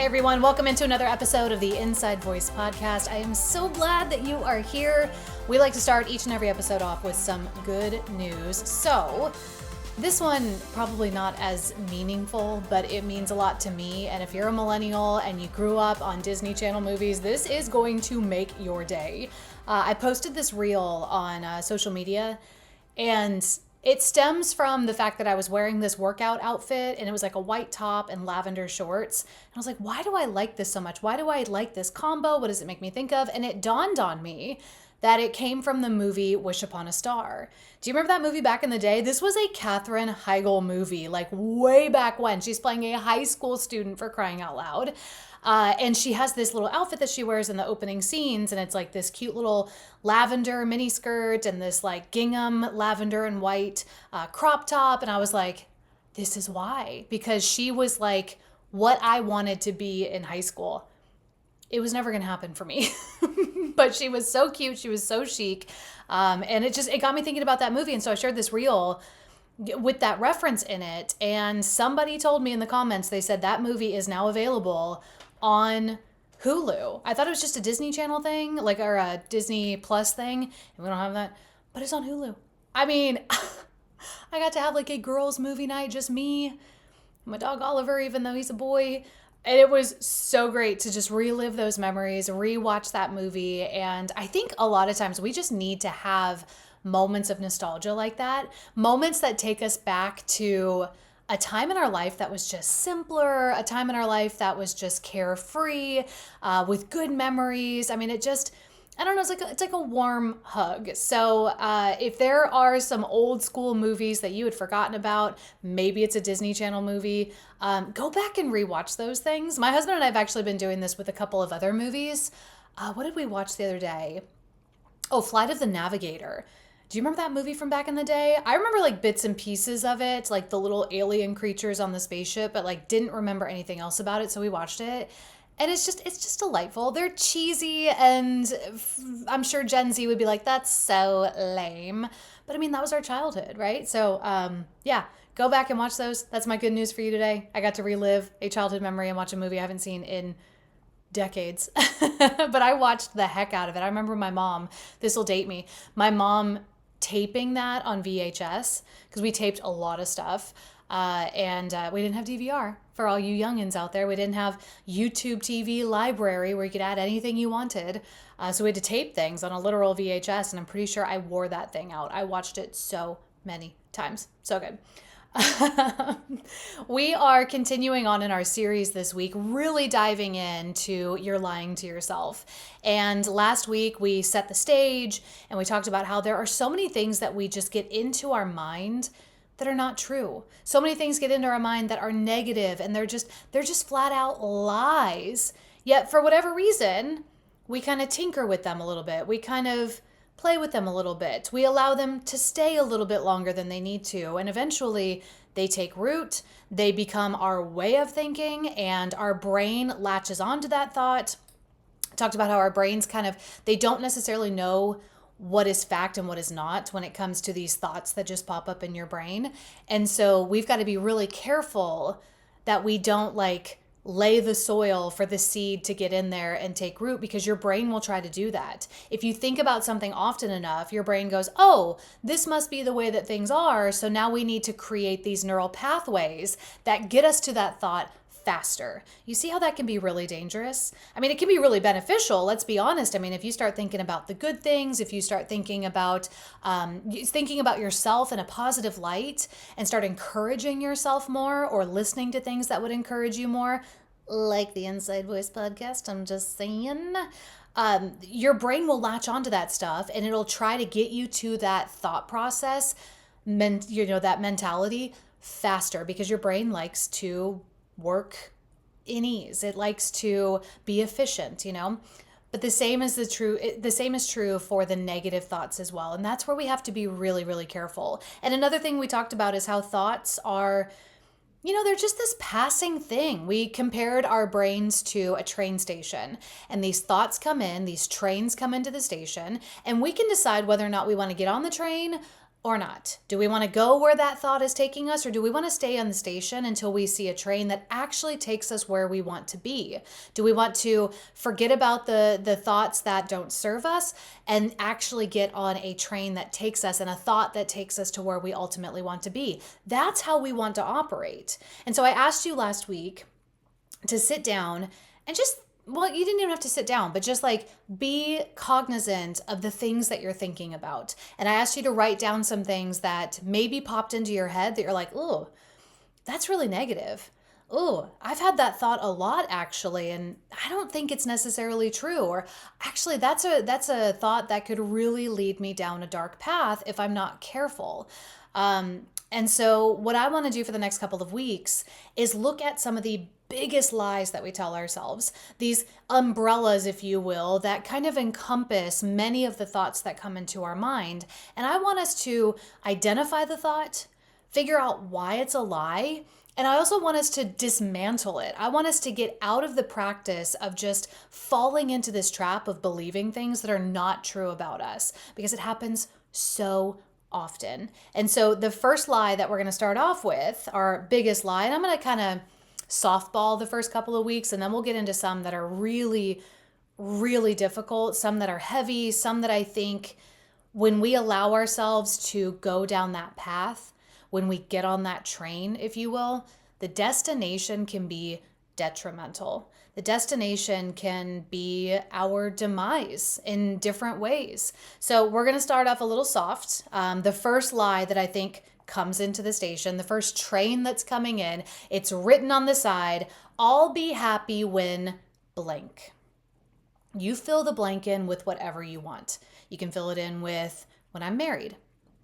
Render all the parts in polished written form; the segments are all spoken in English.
everyone. Welcome into another episode of the Inside Voice podcast. I am so glad that you are here. We like to start each and every episode off with some good news. So, this one probably not as meaningful, but it means a lot to me. And if you're a millennial and you grew up on Disney Channel movies, this is going to make your day. I posted this reel on social media, and it stems from the fact that I was wearing this workout outfit and it was like a white top and lavender shorts. And I was like, why do I like this so much? Why do I like this combo? What does it make me think of? And it dawned on me that it came from the movie Wish Upon a Star. Do you remember that movie back in the day? This was a Katherine Heigl movie, like way back when. She's playing a high school student, for crying out loud. And she has this little outfit that she wears in the opening scenes, and it's like this cute little lavender mini skirt and this like gingham lavender and white crop top. And I was like, this is why, because she was like what I wanted to be in high school. It was never going to happen for me, but she was so cute. She was so chic. And it got me thinking about that movie. And so I shared this reel with that reference in it. And somebody told me in the comments, they said that movie is now available on Hulu. I thought it was just a Disney Channel thing, or a Disney Plus thing, and we don't have that, but it's on Hulu. I mean, I got to have like a girls' movie night, just me, my dog Oliver, even though he's a boy, and it was so great to just relive those memories, rewatch that movie. And I think a lot of times we just need to have moments of nostalgia like that, moments that take us back to a time in our life that was just simpler, a time in our life that was just carefree, with good memories. I mean, I don't know, it's like a warm hug. So if there are some old school movies that you had forgotten about, maybe it's a Disney Channel movie, go back and rewatch those things. My husband and I have actually been doing this with a couple of other movies. What did we watch the other day? Oh, Flight of the Navigator. Do you remember that movie from back in the day? I remember like bits and pieces of it, like the little alien creatures on the spaceship, but like didn't remember anything else about it. So we watched it, and it's just delightful. They're cheesy, and I'm sure Gen Z would be like, that's so lame. But I mean, that was our childhood, right? So yeah, go back and watch those. That's my good news for you today. I got to relive a childhood memory and watch a movie I haven't seen in decades, but I watched the heck out of it. I remember my mom, this will date me, my mom taping that on VHS, because we taped a lot of stuff, and we didn't have DVR. For all you youngins out there, we didn't have YouTube TV library where you could add anything you wanted, so we had to tape things on a literal VHS, and I'm pretty sure I wore that thing out. I watched it so many times. So good. We are continuing on in our series this week, really diving into You're Lying to Yourself. And last week we set the stage and we talked about how there are so many things that we just get into our mind that are not true. So many things get into our mind that are negative, and they're just flat out lies. Yet for whatever reason, we kind of tinker with them a little bit. We kind of play with them a little bit. We allow them to stay a little bit longer than they need to. And eventually they take root, they become our way of thinking, and our brain latches onto that thought. I talked about how our brains they don't necessarily know what is fact and what is not when it comes to these thoughts that just pop up in your brain. And so we've got to be really careful that we don't lay the soil for the seed to get in there and take root, because your brain will try to do that. If you think about something often enough, your brain goes, oh, this must be the way that things are. So now we need to create these neural pathways that get us to that thought faster. You see how that can be really dangerous? I mean, it can be really beneficial. Let's be honest. I mean, if you start thinking about the good things, if you start thinking about yourself in a positive light and start encouraging yourself more, or listening to things that would encourage you more, like the Inside Voice podcast, I'm just saying, your brain will latch onto that stuff and it'll try to get you to that thought process, that mentality faster, because your brain likes to work in ease. It likes to be efficient, But the same is true for the negative thoughts as well. And that's where we have to be really, really careful. And another thing we talked about is how thoughts are, they're just this passing thing. We compared our brains to a train station, and these thoughts come in, these trains come into the station, and we can decide whether or not we want to get on the train or not? Do we want to go where that thought is taking us, or do we want to stay on the station until we see a train that actually takes us where we want to be? Do we want to forget about the thoughts that don't serve us and actually get on a train that takes us and a thought that takes us to where we ultimately want to be? That's how we want to operate. And so I asked you last week to sit down and just, well, you didn't even have to sit down, but just like be cognizant of the things that you're thinking about. And I asked you to write down some things that maybe popped into your head that you're like, oh, that's really negative. Oh, I've had that thought a lot actually, and I don't think it's necessarily true. Or actually, that's a thought that could really lead me down a dark path if I'm not careful. And so what I want to do for the next couple of weeks is look at some of the biggest lies that we tell ourselves, these umbrellas, if you will, that kind of encompass many of the thoughts that come into our mind. And I want us to identify the thought, figure out why it's a lie, and I also want us to dismantle it. I want us to get out of the practice of just falling into this trap of believing things that are not true about us, because it happens so often. And so the first lie that we're going to start off with, our biggest lie, and I'm going to kind of softball the first couple of weeks, and then we'll get into some that are really, really difficult, some that are heavy, some that I think when we allow ourselves to go down that path, when we get on that train, if you will, the destination can be detrimental. The destination can be our demise in different ways. So we're going to start off a little soft. The first lie that I think comes into the station, the first train that's coming in, it's written on the side, I'll be happy when blank. You fill the blank in with whatever you want. You can fill it in with when I'm married,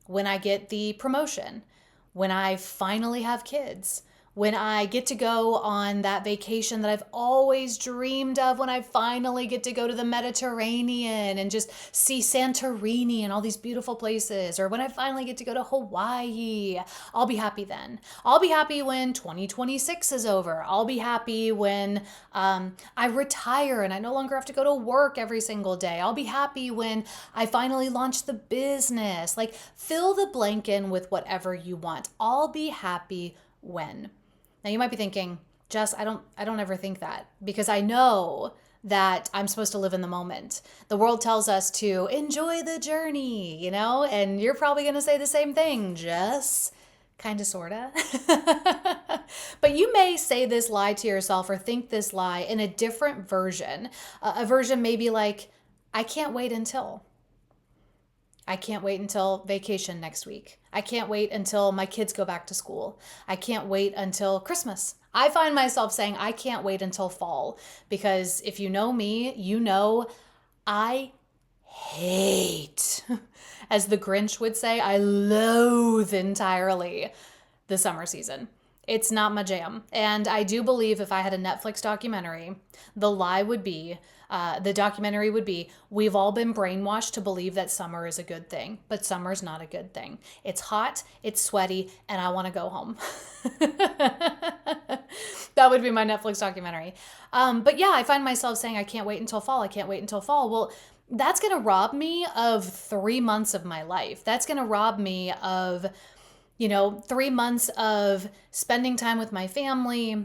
when I get the promotion, when I finally have kids, when I get to go on that vacation that I've always dreamed of, when I finally get to go to the Mediterranean and just see Santorini and all these beautiful places, or when I finally get to go to Hawaii, I'll be happy then. I'll be happy when 2026 is over. I'll be happy when I retire and I no longer have to go to work every single day. I'll be happy when I finally launch the business. Like, fill the blank in with whatever you want. I'll be happy when. Now you might be thinking, Jess, I don't ever think that, because I know that I'm supposed to live in the moment. The world tells us to enjoy the journey, and you're probably going to say the same thing, Jess. Kind of, sort of. But you may say this lie to yourself or think this lie in a different version. A version maybe like, I can't wait until vacation next week. I can't wait until my kids go back to school. I can't wait until Christmas. I find myself saying I can't wait until fall, because if you know me, you know I hate, as the Grinch would say, I loathe entirely the summer season. It's not my jam. And I do believe if I had a Netflix documentary, the documentary would be, we've all been brainwashed to believe that summer is a good thing, but summer's not a good thing. It's hot, it's sweaty, and I want to go home. That would be my Netflix documentary. But yeah, I find myself saying, I can't wait until fall. I can't wait until fall. Well, that's going to rob me of 3 months of my life. That's going to rob me of 3 months of spending time with my family,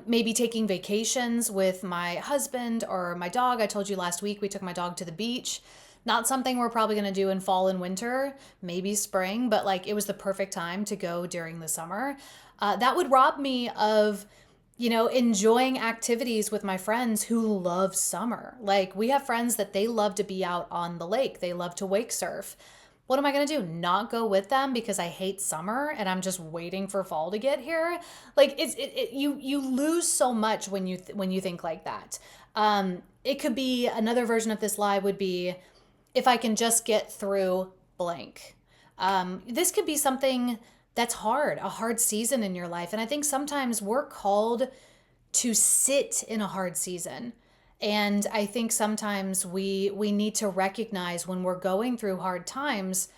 maybe taking vacations with my husband or my dog. I told you last week we took my dog to the beach. Not something we're probably going to do in fall and winter, maybe spring, but like it was the perfect time to go during the summer. That would rob me of enjoying activities with my friends who love summer. Like, we have friends that they love to be out on the lake. They love to wake surf. What am I going to do? Not go with them because I hate summer and I'm just waiting for fall to get here? Like, you lose so much when you think like that. It could be, another version of this lie would be, if I can just get through blank. This could be something that's hard, a hard season in your life. And I think sometimes we're called to sit in a hard season. And I think sometimes we need to recognize when we're going through hard times,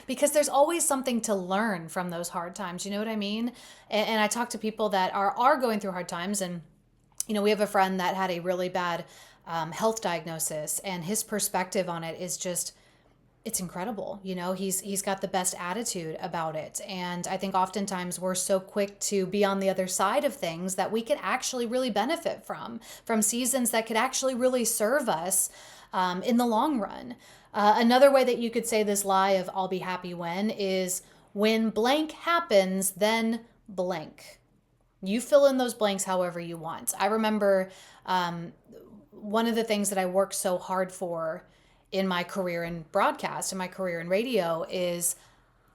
because there's always something to learn from those hard times. You know what I mean? And I talk to people that are going through hard times. And, we have a friend that had a really bad health diagnosis, and his perspective on it is just, it's incredible. He's got the best attitude about it. And I think oftentimes we're so quick to be on the other side of things that we could actually really benefit from seasons that could actually really serve us in the long run. Another way that you could say this lie of I'll be happy when blank happens, then blank. You fill in those blanks however you want. I remember one of the things that I worked so hard for in my career in broadcast, in my career in radio, is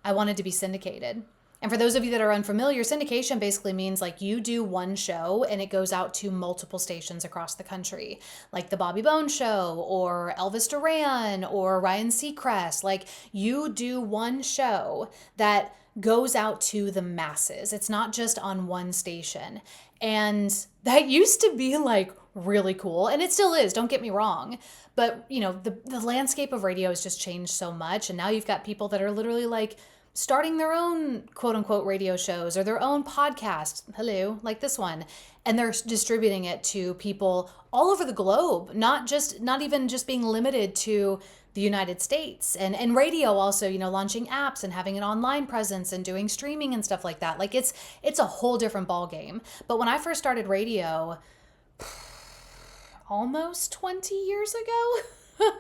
I wanted to be syndicated. And for those of you that are unfamiliar, syndication basically means like you do one show and it goes out to multiple stations across the country, like the Bobby Bones Show or Elvis Duran or Ryan Seacrest. Like you do one show that goes out to the masses. It's not just on one station. And that used to be like really cool. And it still is, don't get me wrong. But, the landscape of radio has just changed so much. And now you've got people that are literally like starting their own quote unquote radio shows or their own podcast. Hello, like this one. And they're distributing it to people all over the globe, not even just being limited to the United States. And radio also, launching apps and having an online presence and doing streaming and stuff like that. Like it's a whole different ball game. But when I first started radio, almost 20 years ago.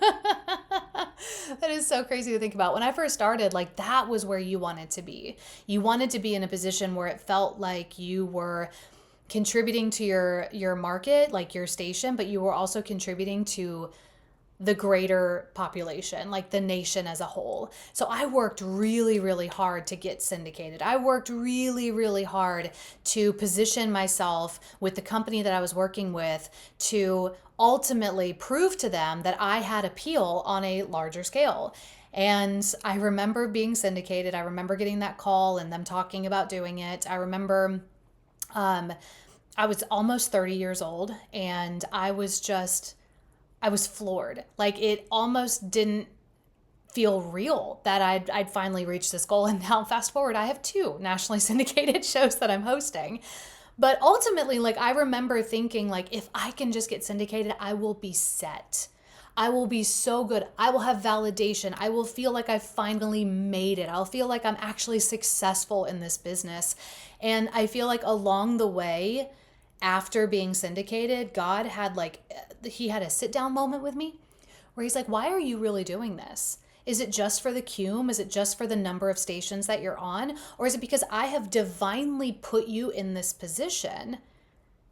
That is so crazy to think about. When I first started, like that was where you wanted to be. You wanted to be in a position where it felt like you were contributing to your market, like your station, but you were also contributing to the greater population, like the nation as a whole. So I worked really, really hard to get syndicated. I worked really, really hard to position myself with the company that I was working with to ultimately prove to them that I had appeal on a larger scale. And I remember being syndicated. I remember getting that call and them talking about doing it. I remember I was almost 30 years old and I was floored. Like it almost didn't feel real that I'd finally reached this goal. And now fast forward, I have 2 nationally syndicated shows that I'm hosting. But ultimately, like I remember thinking like, if I can just get syndicated, I will be set. I will be so good. I will have validation. I will feel like I finally made it. I'll feel like I'm actually successful in this business. And I feel like along the way, after being syndicated, God had he had a sit down moment with me where he's like, why are you really doing this? Is it just for the cume? Is it just for the number of stations that you're on? Or is it because I have divinely put you in this position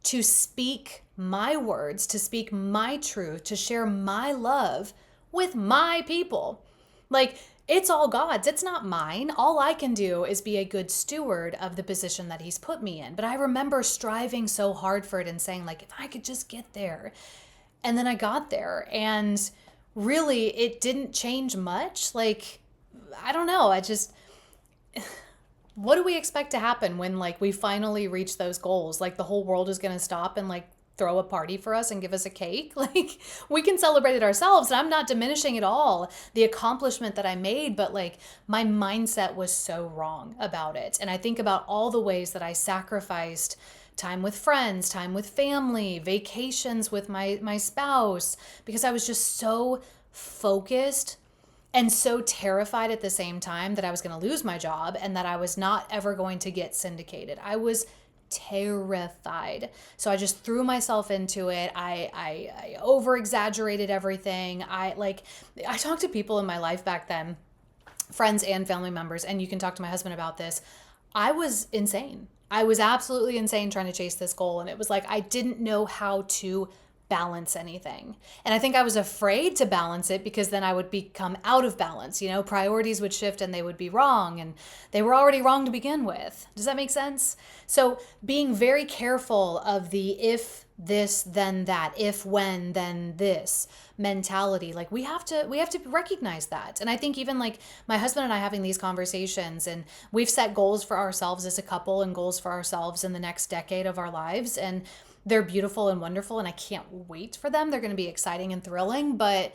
to speak my words, to speak my truth, to share my love with my people? Like, it's all God's. It's not mine. All I can do is be a good steward of the position that he's put me in. But I remember striving so hard for it and saying, like, if I could just get there. And then I got there. And really, it didn't change much. Like, I don't know. What do we expect to happen when, like, we finally reach those goals? Like, the whole world is going to stop and, like, throw a party for us and give us a cake? Like, we can celebrate it ourselves. And I'm not diminishing at all the accomplishment that I made, but like my mindset was so wrong about it. And I think about all the ways that I sacrificed time with friends, time with family, vacations with my spouse, because I was just so focused and so terrified at the same time that I was going to lose my job and that I was not ever going to get syndicated. I was terrified. So I just threw myself into it. I over exaggerated everything. I talked to people in my life back then, friends and family members, and you can talk to my husband about this. I was insane. I was absolutely insane trying to chase this goal. And it was like, I didn't know how to balance anything. And I think I was afraid to balance it because then I would become out of balance. Priorities would shift and they would be wrong, and they were already wrong to begin with. Does that make sense? So being very careful of the if this, then that, if, when, then this mentality, like we have to recognize that. And I think even like my husband and I having these conversations, and we've set goals for ourselves as a couple and goals for ourselves in the next decade of our lives. And they're beautiful and wonderful, and I can't wait for them. They're going to be exciting and thrilling, but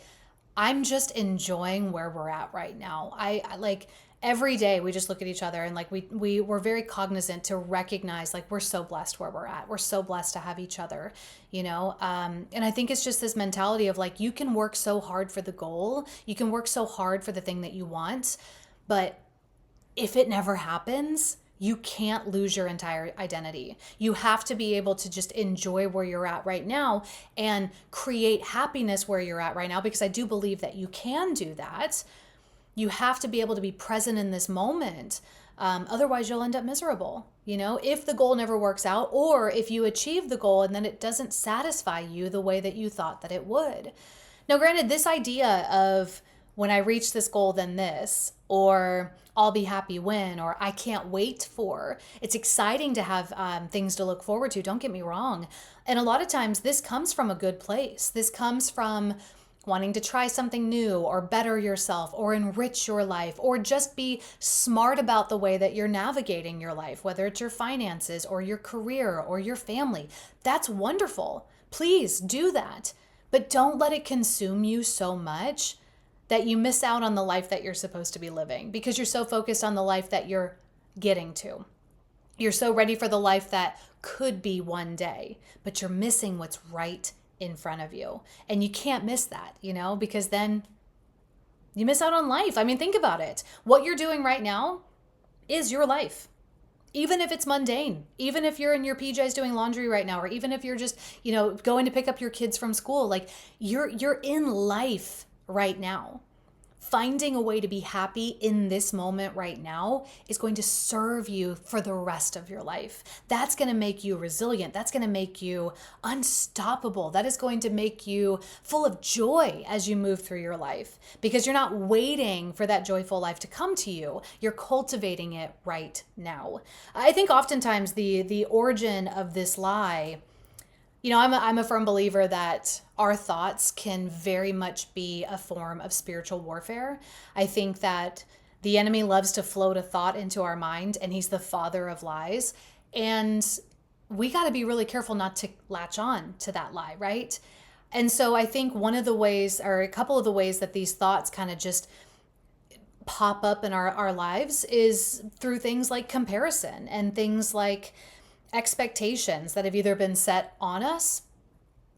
I'm just enjoying where we're at right now. I like every day we just look at each other and like we're very cognizant to recognize like we're so blessed where we're at. We're so blessed to have each other, you know? And I think it's just this mentality of like, you can work so hard for the goal. You can work so hard for the thing that you want, but if it never happens, you can't lose your entire identity. You have to be able to just enjoy where you're at right now and create happiness where you're at right now, because I do believe that you can do that. You have to be able to be present in this moment. Otherwise, you'll end up miserable. You know, if the goal never works out, or if you achieve the goal and then it doesn't satisfy you the way that you thought that it would. Now, granted, this idea of when I reach this goal, then this, or I'll be happy when, or I can't wait for, it's exciting to have things to look forward to. Don't get me wrong. And a lot of times this comes from a good place. This comes from wanting to try something new or better yourself or enrich your life or just be smart about the way that you're navigating your life, whether it's your finances or your career or your family. That's wonderful. Please do that. But don't let it consume you so much that you miss out on the life that you're supposed to be living because you're so focused on the life that you're getting to. You're so ready for the life that could be one day, but you're missing what's right in front of you. And you can't miss that, you know, because then you miss out on life. I mean, think about it. What you're doing right now is your life. Even if it's mundane, even if you're in your PJs doing laundry right now, or even if you're just, you know, going to pick up your kids from school, like you're in life right now. Finding a way to be happy in this moment right now is going to serve you for the rest of your life. That's going to make you resilient. That's going to make you unstoppable. That is going to make you full of joy as you move through your life because you're not waiting for that joyful life to come to you. You're cultivating it right now. I think oftentimes the origin of this lie, you know, I'm a firm believer that our thoughts can very much be a form of spiritual warfare. I think that the enemy loves to float a thought into our mind, and he's the father of lies. And we got to be really careful not to latch on to that lie, right? And so I think one of the ways, or a couple of the ways that these thoughts kind of just pop up in our lives is through things like comparison and things like expectations that have either been set on us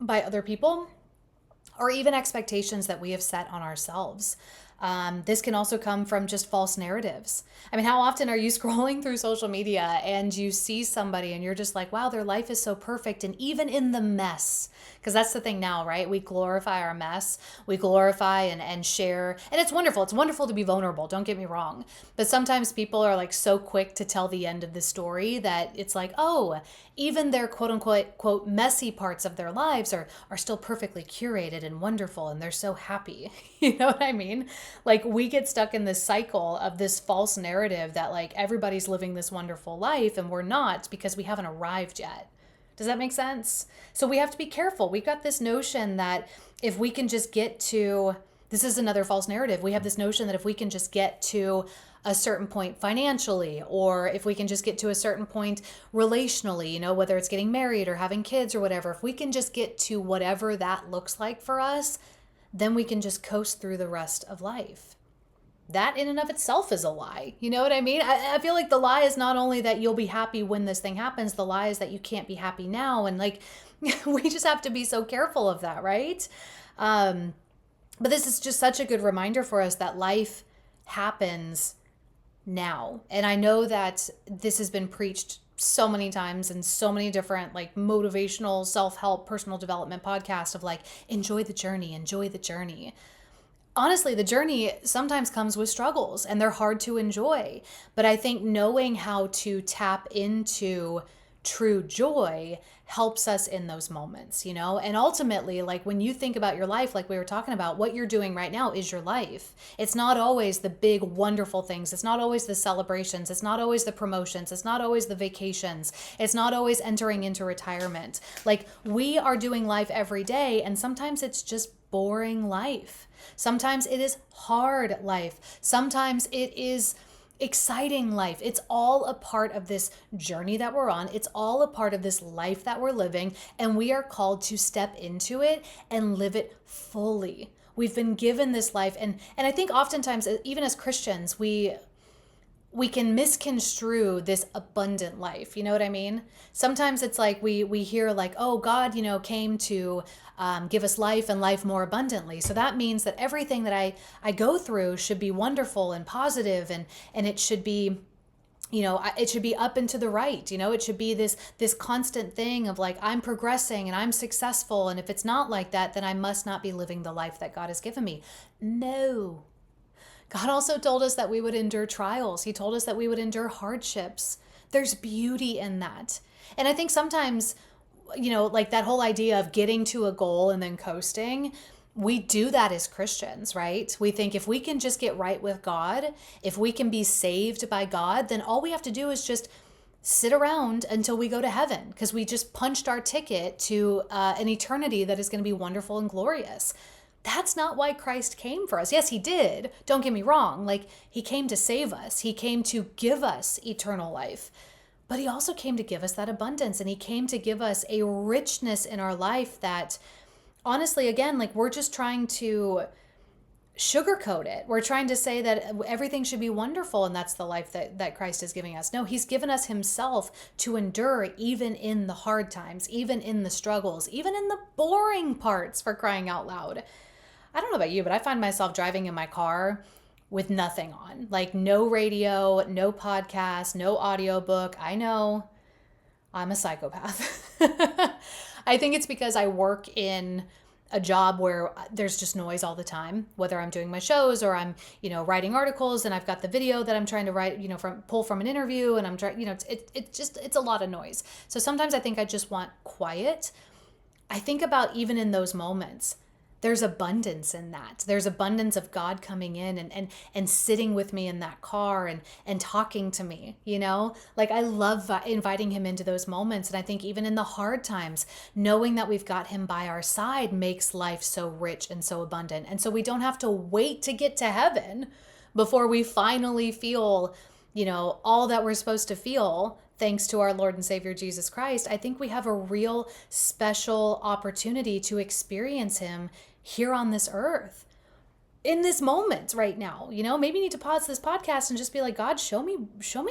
by other people or even expectations that we have set on ourselves. This can also come from just false narratives. I mean, how often are you scrolling through social media and you see somebody and you're just like, wow, their life is so perfect. And even in the mess, because that's the thing now, right? We glorify our mess. We glorify and share. And it's wonderful. It's wonderful to be vulnerable. Don't get me wrong. But sometimes people are like so quick to tell the end of the story that it's like, oh, even their quote unquote, quote, messy parts of their lives are still perfectly curated and wonderful. And they're so happy. You know what I mean? Like we get stuck in this cycle of this false narrative that like everybody's living this wonderful life and we're not because we haven't arrived yet. Does that make sense? So we have to be careful. We've got this notion that if we can just get to, this is another false narrative. We have this notion that if we can just get to a certain point financially, or if we can just get to a certain point relationally, you know, whether it's getting married or having kids or whatever, if we can just get to whatever that looks like for us, then we can just coast through the rest of life. That in and of itself is a lie. You know what I mean? I feel like the lie is not only that you'll be happy when this thing happens, the lie is that you can't be happy now. And like, we just have to be so careful of that, right? But this is just such a good reminder for us that life happens now. And I know that this has been preached so many times and so many different like motivational self-help personal development podcasts of like, enjoy the journey, enjoy the journey. Honestly, the journey sometimes comes with struggles and they're hard to enjoy. But I think knowing how to tap into true joy helps us in those moments, you know? And ultimately, like when you think about your life, like we were talking about, what you're doing right now is your life. It's not always the big, wonderful things. It's not always the celebrations. It's not always the promotions. It's not always the vacations. It's not always entering into retirement. Like we are doing life every day, and sometimes it's just boring life. Sometimes it is hard life. Sometimes it is exciting life. It's all a part of this journey that we're on. It's all a part of this life that we're living, and we are called to step into it and live it fully. We've been given this life, and I think oftentimes, even as Christians, we we can misconstrue this abundant life. You know what I mean? Sometimes it's like we hear like, oh, God, came to give us life and life more abundantly. So that means that everything that I go through should be wonderful and positive, and it should be, it should be up and to the right. It should be this constant thing of like, I'm progressing and I'm successful. And if it's not like that, then I must not be living the life that God has given me. No. God also told us that we would endure trials. He told us that we would endure hardships. There's beauty in that. And I think sometimes, like that whole idea of getting to a goal and then coasting, we do that as Christians, right? We think if we can just get right with God, if we can be saved by God, then all we have to do is just sit around until we go to heaven, because we just punched our ticket to an eternity that is going to be wonderful and glorious. That's not why Christ came for us. Yes, he did. Don't get me wrong. Like, he came to save us. He came to give us eternal life. But he also came to give us that abundance. And he came to give us a richness in our life that, honestly, again, like, we're just trying to sugarcoat it. We're trying to say that everything should be wonderful, and that's the life that Christ is giving us. No, he's given us himself to endure even in the hard times, even in the struggles, even in the boring parts, for crying out loud. I don't know about you, but I find myself driving in my car with nothing on, like no radio, no podcast, no audiobook. I know I'm a psychopath. I think it's because I work in a job where there's just noise all the time, whether I'm doing my shows or I'm, writing articles, and I've got the video that I'm trying to write, pull from an interview, and I'm trying, it's a lot of noise. So sometimes I think I just want quiet. I think about, even in those moments, there's abundance in that. There's abundance of God coming in and sitting with me in that car and talking to me, Like, I love inviting him into those moments. And I think even in the hard times, knowing that we've got him by our side makes life so rich and so abundant. And so we don't have to wait to get to heaven before we finally feel, all that we're supposed to feel, thanks to our Lord and Savior Jesus Christ. I think we have a real special opportunity to experience him here on this earth, in this moment right now. Maybe you need to pause this podcast and just be like, God, show me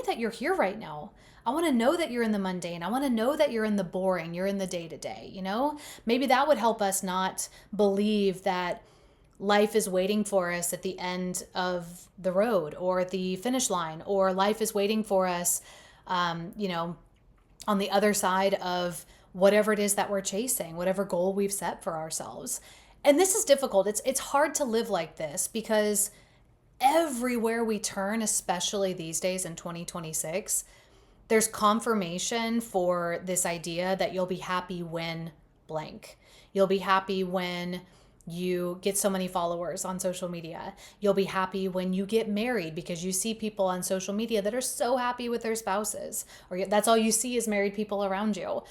that you're here right now. I want to know that you're in the mundane. I want to know that you're in the boring, you're in the day-to-day, Maybe that would help us not believe that life is waiting for us at the end of the road or at the finish line, or life is waiting for us on the other side of whatever it is that we're chasing, whatever goal we've set for ourselves. And this is difficult. It's hard to live like this, because everywhere we turn, especially these days in 2026, there's confirmation for this idea that you'll be happy when blank. You'll be happy when you get so many followers on social media. You'll be happy when you get married, because you see people on social media that are so happy with their spouses, or that's all you see is married people around you.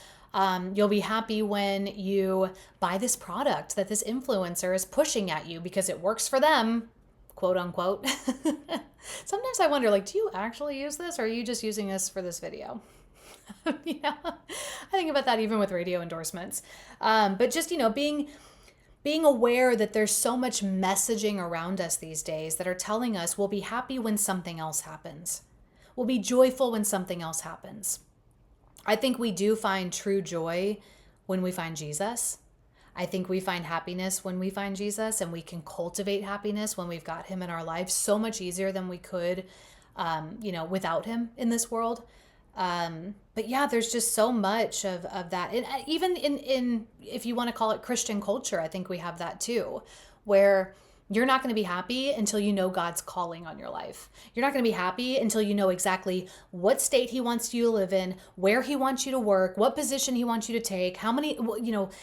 You'll be happy when you buy this product that this influencer is pushing at you because it works for them, quote unquote. Sometimes I wonder, like, do you actually use this, or are you just using this for this video? I think about that even with radio endorsements. But just, being aware that there's so much messaging around us these days that are telling us we'll be happy when something else happens. We'll be joyful when something else happens. I think we do find true joy when we find Jesus. I think we find happiness when we find Jesus, and we can cultivate happiness when we've got him in our lives so much easier than we could, without him in this world. But yeah, there's just so much of that. And even in, if you want to call it Christian culture, I think we have that too, where you're not going to be happy until you know God's calling on your life. You're not going to be happy until you know exactly what state he wants you to live in, where he wants you to work, what position he wants you to take, how many,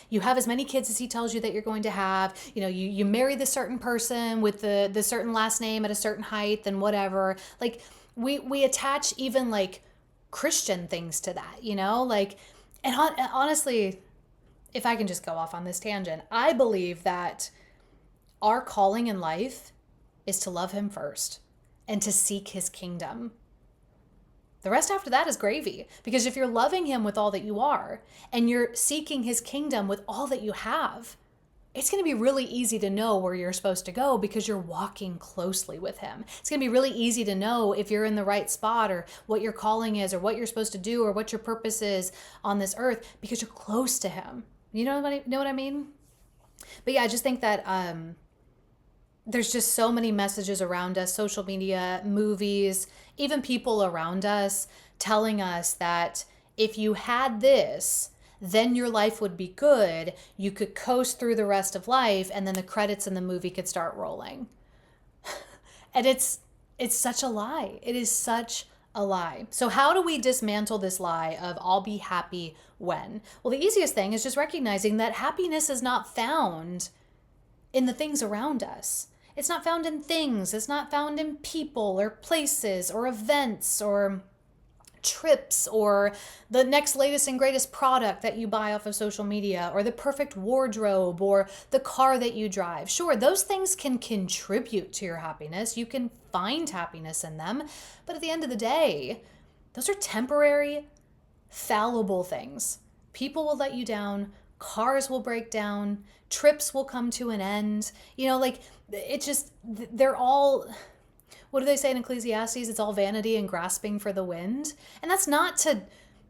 you have as many kids as he tells you that you're going to have, you marry the certain person with the certain last name at a certain height and whatever. Like, we attach even like Christian things to that, and honestly, if I can just go off on this tangent, I believe that our calling in life is to love him first and to seek his kingdom. The rest after that is gravy, because if you're loving him with all that you are and you're seeking his kingdom with all that you have, it's going to be really easy to know where you're supposed to go because you're walking closely with him. It's going to be really easy to know if you're in the right spot or what your calling is or what you're supposed to do or what your purpose is on this earth because you're close to him. You know what I mean? But yeah, I just think that there's just so many messages around us, social media, movies, even people around us telling us that if you had this, then your life would be good. You could coast through the rest of life, and then the credits in the movie could start rolling. And it's such a lie. It is such a lie. So how do we dismantle this lie of I'll be happy when? Well, the easiest thing is just recognizing that happiness is not found in the things around us. It's not found in things. It's not found in people or places or events or trips or the next latest and greatest product that you buy off of social media or the perfect wardrobe or the car that you drive. Sure, those things can contribute to your happiness. You can find happiness in them. But at the end of the day, those are temporary, fallible things. People will let you down. Cars will break down. Trips will come to an end. You know, like it just, they're all, what do they say in Ecclesiastes? It's all vanity and grasping for the wind. And that's not to,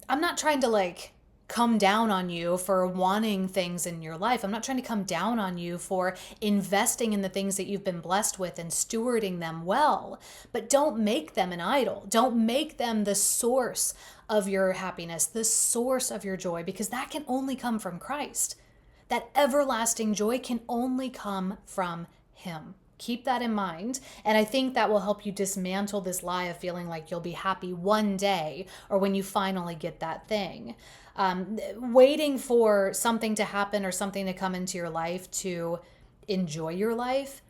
I'm not trying to like come down on you for wanting things in your life. I'm not trying to come down on you for investing in the things that you've been blessed with and stewarding them well. But don't make them an idol. Don't make them the source of your happiness, the source of your joy, because that can only come from Christ. That everlasting joy can only come from him. Keep that in mind. And I think that will help you dismantle this lie of feeling like you'll be happy one day or when you finally get that thing. Waiting for something to happen or something to come into your life to enjoy your life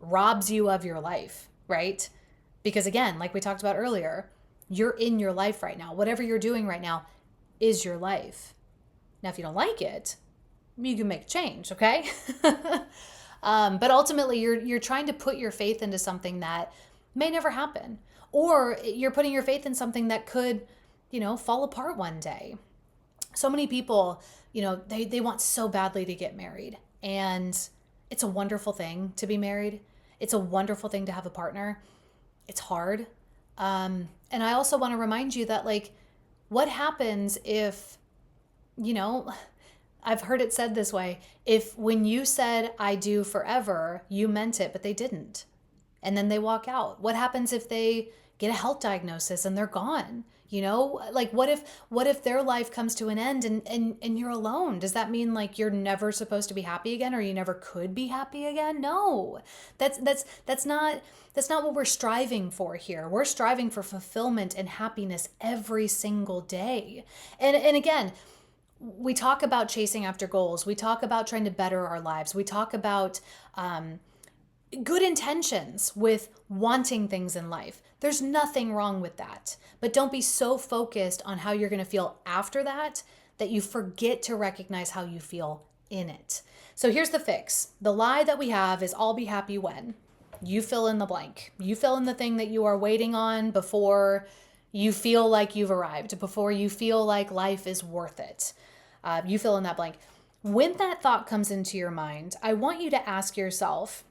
robs you of your life, right? Because again, like we talked about earlier, you're in your life right now. Whatever you're doing right now is your life. Now, if you don't like it, you can make a change, okay? But ultimately, you're trying to put your faith into something that may never happen. Or you're putting your faith in something that could, fall apart one day. So many people, they want so badly to get married. And it's a wonderful thing to be married. It's a wonderful thing to have a partner. It's hard. And I also want to remind you that, what happens if, I've heard it said this way, if when you said, I do forever, you meant it, but they didn't. And then they walk out. What happens if they get a health diagnosis and they're gone? What if their life comes to an end and you're alone? Does that mean you're never supposed to be happy again or you never could be happy again? No, that's not what we're striving for here. We're striving for fulfillment and happiness every single day. And again, we talk about chasing after goals. We talk about trying to better our lives. We talk about good intentions with wanting things in life. There's nothing wrong with that. But don't be so focused on how you're going to feel after that you forget to recognize how you feel in it. So here's the fix. The lie that we have is I'll be happy when. You fill in the blank. You fill in the thing that you are waiting on before you feel like you've arrived, before you feel like life is worth it. You fill in that blank. When that thought comes into your mind, I want you to ask yourself,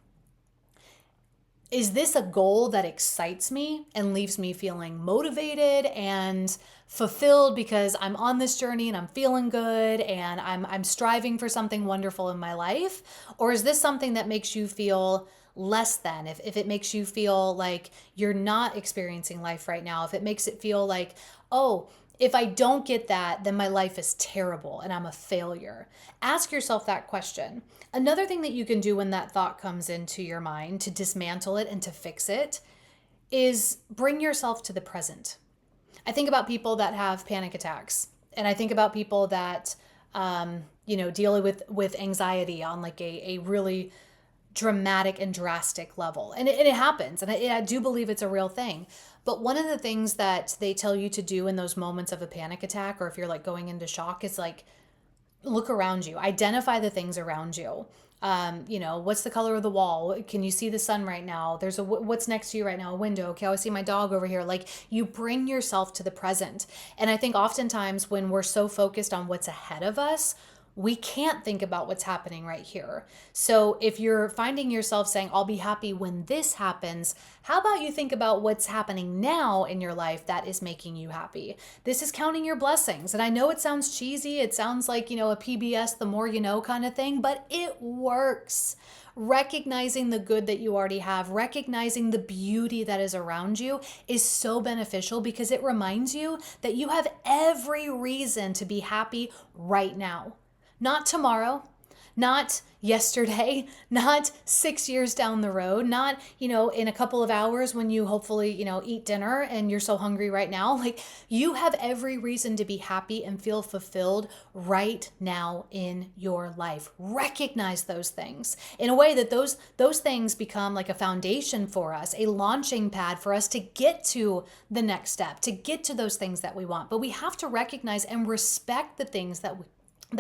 is this a goal that excites me and leaves me feeling motivated and fulfilled because I'm on this journey and I'm feeling good and I'm striving for something wonderful in my life? Or is this something that makes you feel less than, if it makes you feel like you're not experiencing life right now, if it makes it feel like, oh, if I don't get that, then my life is terrible and I'm a failure. Ask yourself that question. Another thing that you can do when that thought comes into your mind to dismantle it and to fix it is bring yourself to the present. I think about people that have panic attacks, and I think about people that, deal with anxiety on a really dramatic and drastic level. And it happens. And I do believe it's a real thing. But one of the things that they tell you to do in those moments of a panic attack, or if you're going into shock, is look around you, identify the things around you. What's the color of the wall? Can you see the sun right now? There's what's next to you right now? A window. Okay, I see my dog over here. You bring yourself to the present. And I think oftentimes when we're so focused on what's ahead of us, we can't think about what's happening right here. So if you're finding yourself saying, I'll be happy when this happens, how about you think about what's happening now in your life that is making you happy? This is counting your blessings. And I know it sounds cheesy. It sounds like, a PBS, the more you know kind of thing, but it works. Recognizing the good that you already have, recognizing the beauty that is around you is so beneficial because it reminds you that you have every reason to be happy right now. Not tomorrow, not yesterday, not 6 years down the road, not, in a couple of hours when you hopefully, eat dinner and you're so hungry right now. Like, you have every reason to be happy and feel fulfilled right now in your life. Recognize those things in a way that those things become like a foundation for us, a launching pad for us to get to the next step, to get to those things that we want. But we have to recognize and respect the things that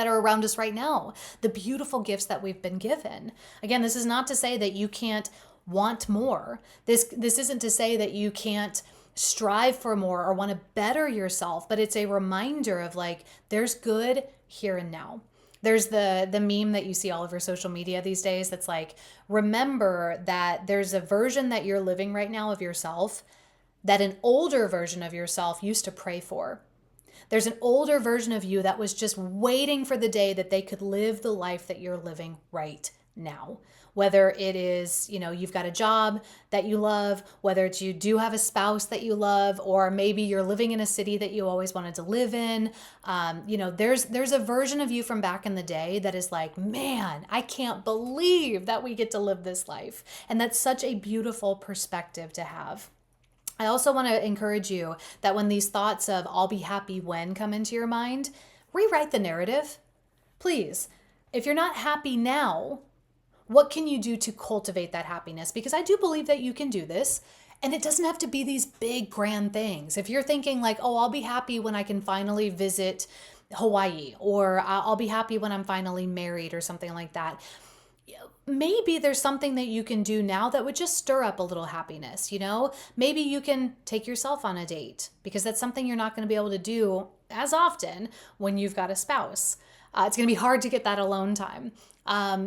are around us right now, the beautiful gifts that we've been given. Again, this is not to say that you can't want more. This isn't to say that you can't strive for more or want to better yourself, but it's a reminder of like, there's good here and now. There's the meme that you see all over social media these days that's like, remember that there's a version that you're living right now of yourself that an older version of yourself used to pray for. There's an older version of you that was just waiting for the day that they could live the life that you're living right now. Whether it is, you've got a job that you love, whether it's you do have a spouse that you love, or maybe you're living in a city that you always wanted to live in. There's a version of you from back in the day that is like, man, I can't believe that we get to live this life. And that's such a beautiful perspective to have. I also want to encourage you that when these thoughts of I'll be happy when come into your mind, rewrite the narrative. Please, if you're not happy now, what can you do to cultivate that happiness? Because I do believe that you can do this, and it doesn't have to be these big grand things. If you're thinking like, oh, I'll be happy when I can finally visit Hawaii, or I'll be happy when I'm finally married or something like that. Maybe there's something that you can do now that would just stir up a little happiness, Maybe you can take yourself on a date because that's something you're not going to be able to do as often when you've got a spouse. It's going to be hard to get that alone time.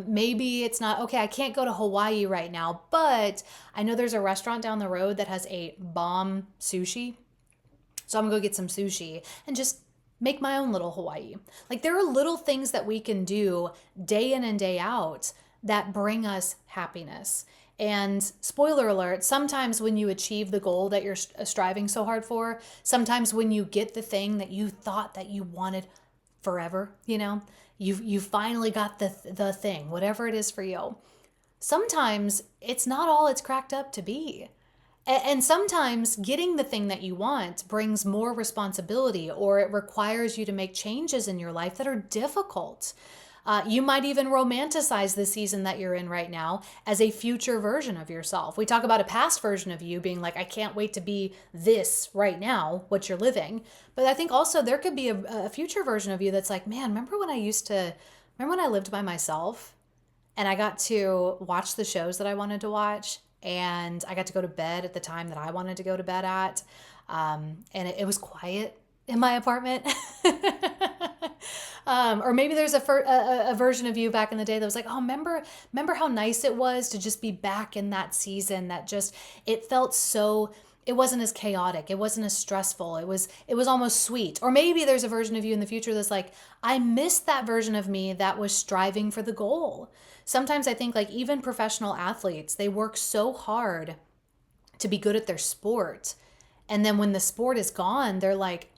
Maybe it's not, okay, I can't go to Hawaii right now, but I know there's a restaurant down the road that has a bomb sushi. So I'm going to go get some sushi and just make my own little Hawaii. Like, there are little things that we can do day in and day out that bring us happiness. And spoiler alert, sometimes when you achieve the goal that you're striving so hard for, sometimes when you get the thing that you thought that you wanted forever, you finally got the thing, whatever it is for you. Sometimes it's not all it's cracked up to be. And sometimes getting the thing that you want brings more responsibility, or it requires you to make changes in your life that are difficult. You might even romanticize the season that you're in right now as a future version of yourself. We talk about a past version of you being like, I can't wait to be this right now, what you're living. But I think also there could be a future version of you that's like, man, remember when I lived by myself and I got to watch the shows that I wanted to watch, and I got to go to bed at the time that I wanted to go to bed at. And it was quiet in my apartment. Or maybe there's a version of you back in the day that was like, oh, remember how nice it was to just be back in that season that just, it felt so, it wasn't as chaotic. It wasn't as stressful. It was almost sweet. Or maybe there's a version of you in the future that's like, I miss that version of me that was striving for the goal. Sometimes I think like even professional athletes, they work so hard to be good at their sport. And then when the sport is gone, they're like,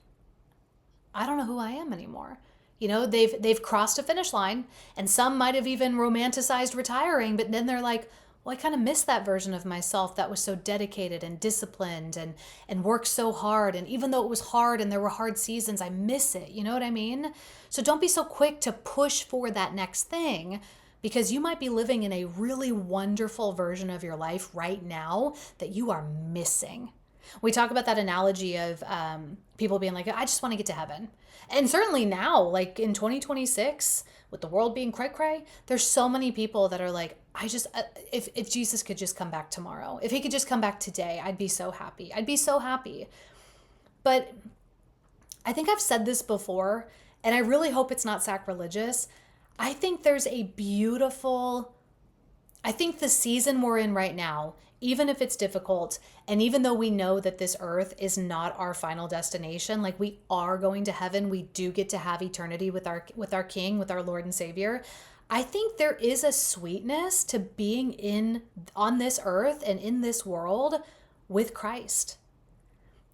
I don't know who I am anymore. They've crossed a finish line, and some might have even romanticized retiring, but then they're like, well, I kind of miss that version of myself that was so dedicated and disciplined and worked so hard. And even though it was hard and there were hard seasons, I miss it. You know what I mean? So don't be so quick to push for that next thing, because you might be living in a really wonderful version of your life right now that you are missing. We talk about that analogy of people being like, I just want to get to heaven. And certainly now, like in 2026, with the world being cray-cray, there's so many people that are like, if Jesus could just come back tomorrow, if he could just come back today, I'd be so happy. I'd be so happy. But I think I've said this before, and I really hope it's not sacrilegious. I think there's a beautiful, I think the season we're in right now, even if it's difficult, and even though we know that this earth is not our final destination, like we are going to heaven, we do get to have eternity with our King, with our Lord and Savior. I think there is a sweetness to being on this earth and in this world with Christ.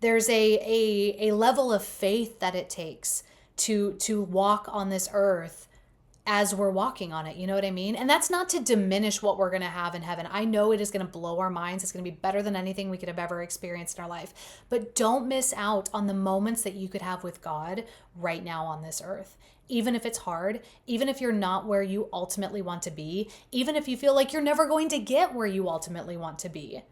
There's a level of faith that it takes to walk on this earth as we're walking on it. You know what I mean? And that's not to diminish what we're going to have in heaven. I know it is going to blow our minds. It's going to be better than anything we could have ever experienced in our life. But don't miss out on the moments that you could have with God right now on this earth. Even if it's hard, even if you're not where you ultimately want to be, even if you feel like you're never going to get where you ultimately want to be.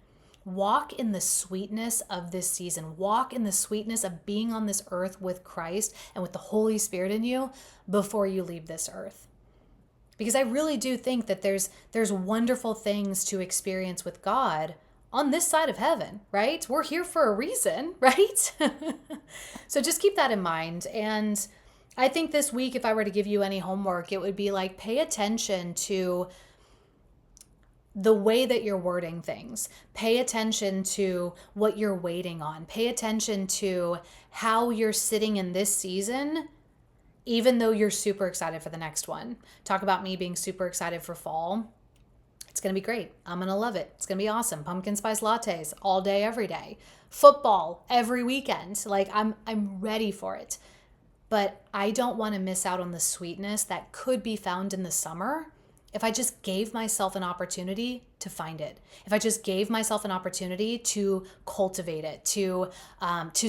Walk in the sweetness of this season. Walk in the sweetness of being on this earth with Christ and with the Holy Spirit in you before you leave this earth. Because I really do think that there's wonderful things to experience with God on this side of heaven, right? We're here for a reason, right? So just keep that in mind. And I think this week, if I were to give you any homework, it would be like, pay attention to the way that you're wording things. Pay attention to what you're waiting on. Pay attention to how you're sitting in this season, even though you're super excited for the next one. Talk about me being super excited for fall. It's going to be great. I'm going to love it. It's going to be awesome. Pumpkin spice lattes all day, every day. Football every weekend. Like I'm ready for it. But I don't want to miss out on the sweetness that could be found in the summer if I just gave myself an opportunity to find it, if I just gave myself an opportunity to cultivate it, to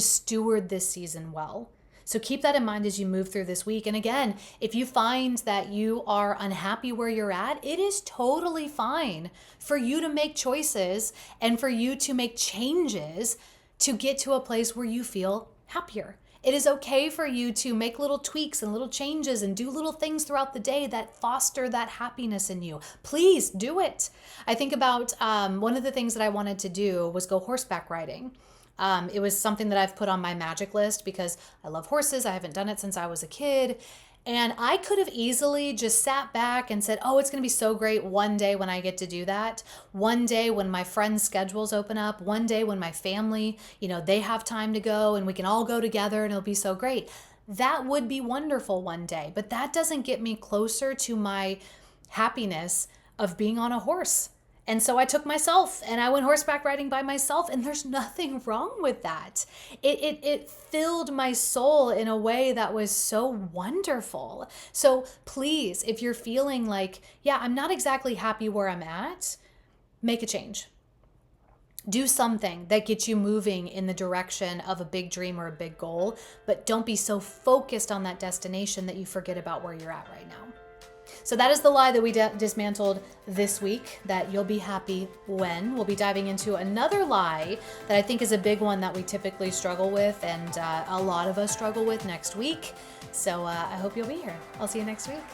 steward this season well. So keep that in mind as you move through this week. And again, if you find that you are unhappy where you're at, it is totally fine for you to make choices and for you to make changes to get to a place where you feel happier. It is okay for you to make little tweaks and little changes and do little things throughout the day that foster that happiness in you. Please do it. I think about one of the things that I wanted to do was go horseback riding. It was something that I've put on my magic list because I love horses. I haven't done it since I was a kid. And I could have easily just sat back and said, oh, it's going to be so great one day when I get to do that. One day when my friends' schedules open up. One day when my family, they have time to go and we can all go together and it'll be so great. That would be wonderful one day. But that doesn't get me closer to my happiness of being on a horse. And so I took myself and I went horseback riding by myself, and there's nothing wrong with that. It filled my soul in a way that was so wonderful. So please, if you're feeling like, yeah, I'm not exactly happy where I'm at, make a change. Do something that gets you moving in the direction of a big dream or a big goal, but don't be so focused on that destination that you forget about where you're at right now. So that is the lie that we dismantled this week, that you'll be happy when. We'll be diving into another lie that I think is a big one that we typically struggle with, and a lot of us struggle with next week. So I hope you'll be here. I'll see you next week.